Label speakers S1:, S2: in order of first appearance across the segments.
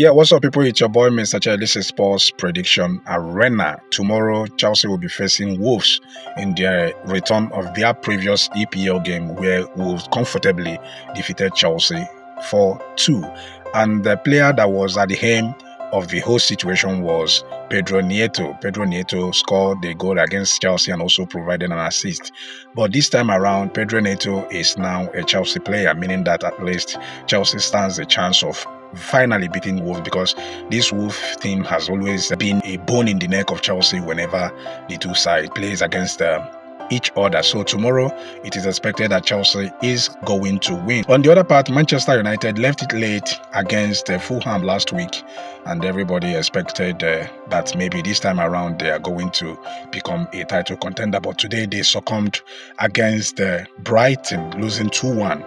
S1: Yeah, what's up, people? It's your boy, Mr. Chad. This is Sports Prediction Arena. Tomorrow, Chelsea will be facing Wolves in their return of their previous EPL game, where Wolves comfortably defeated Chelsea 4-2. And the player that was at the helm of the whole situation was Pedro Nieto. Pedro Nieto scored the goal against Chelsea and also provided an assist. But this time around, Pedro Nieto is now a Chelsea player, meaning that at least Chelsea stands a chance of finally beating Wolves, because this Wolves team has always been a bone in the neck of Chelsea whenever the two sides plays against each other. So tomorrow it is expected that Chelsea is going to win. On the other part, Manchester United left it late against Fulham last week, and everybody expected that maybe this time around they are going to become a title contender, but today they succumbed against Brighton, losing 2-1,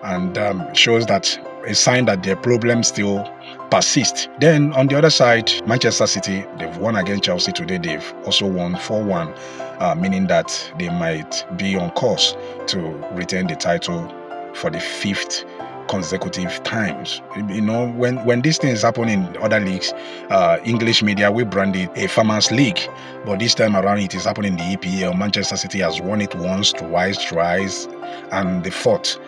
S1: and shows that a sign that their problems still persist. Then on the other side, Manchester City, they've won against Chelsea today. They've also won 4-1, meaning that they might be on course to retain the title for the fifth consecutive times. You know, when these things happen in other leagues, English media will brand it a farmers league, but this time around it is happening in the EPL. Manchester City has won it once, twice, thrice, and the fourth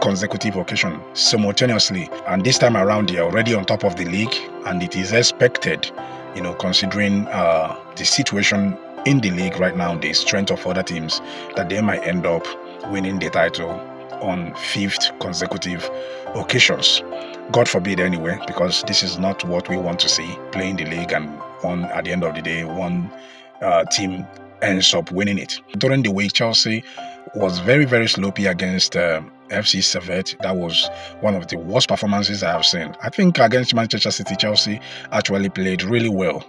S1: consecutive occasion simultaneously. And this time around they are already on top of the league, and it is expected, you know, considering the situation in the league right now, the strength of other teams, that they might end up winning the title on fifth consecutive occasions. God forbid anyway, because this is not what we want to see, playing the league and at the end of the day one team ends up winning it. During the week, Chelsea was very, very sloppy against FC Servette. That was one of the worst performances I have seen. I think against Manchester City, Chelsea actually played really well,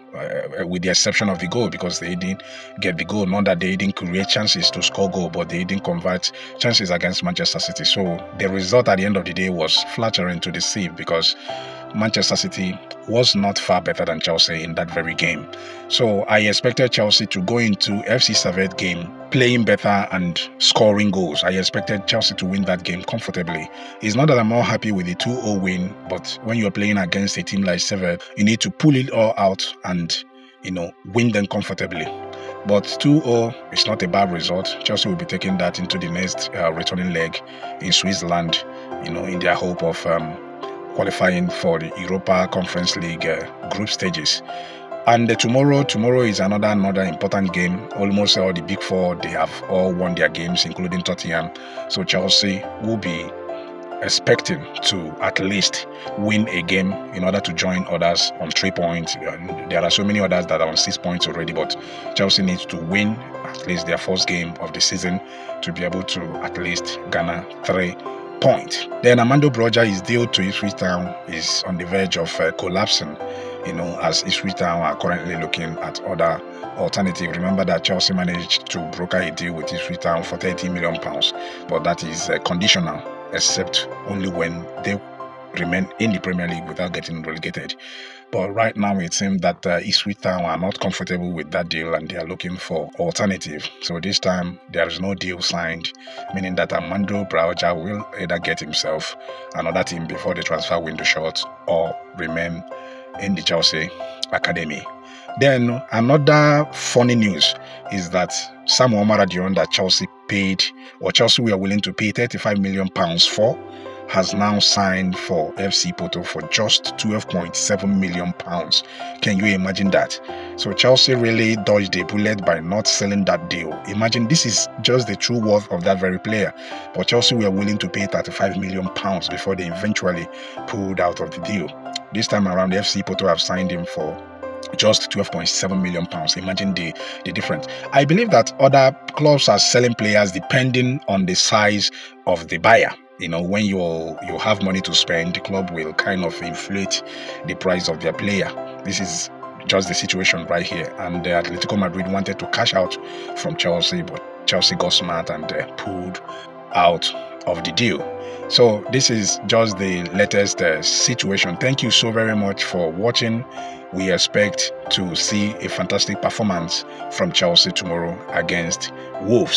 S1: with the exception of the goal, because they didn't get the goal. Not that they didn't create chances to score goal, but they didn't convert chances against Manchester City. So the result at the end of the day was flattering to the sieve, because Manchester City was not far better than Chelsea in that very game. So I expected Chelsea to go into FC Servette game playing better and scoring goals. I expected Chelsea to win that game comfortably. It's not that I'm more happy with the 2-0 win, but when you're playing against a team like Servette, you need to pull it all out and, you know, win them comfortably. But 2-0 is not a bad result. Chelsea will be taking that into the next returning leg in Switzerland, you know, in their hope of qualifying for the Europa Conference League group stages. And tomorrow is another important game. Almost all the big four, they have all won their games, including Tottenham. So Chelsea will be expecting to at least win a game in order to join others on 3 points. There are so many others that are on 6 points already, but Chelsea needs to win at least their first game of the season to be able to at least garner 3 points. Then Armando Broja, his deal to Ipswich Town is on the verge of collapsing, you know, as Ipswich Town are currently looking at other alternatives. Remember that Chelsea managed to broker a deal with Ipswich Town for £30 million, but that is conditional, except only when they remain in the Premier League without getting relegated. But right now it seems that Ipswich Town are not comfortable with that deal and they are looking for alternative. So this time there is no deal signed, meaning that Armando Broja will either get himself another team before the transfer window shuts or remain in the Chelsea academy. Then another funny news is that Sam Omaradion that Chelsea were willing to pay £35 million for, has now signed for FC Porto for just £12.7 million. Can you imagine that? So Chelsea really dodged a bullet by not selling that deal. Imagine, this is just the true worth of that very player, but Chelsea were willing to pay £35 million before they eventually pulled out of the deal. This time around, the FC Porto have signed him for just £12.7 million. Imagine the difference. I believe that other clubs are selling players depending on the size of the buyer. You know, when you have money to spend, the club will kind of inflate the price of their player. This is just the situation right here. And Atletico Madrid wanted to cash out from Chelsea, but Chelsea got smart and pulled out of the deal. So this is just the latest situation. Thank you so very much for watching. We expect to see a fantastic performance from Chelsea tomorrow against Wolves.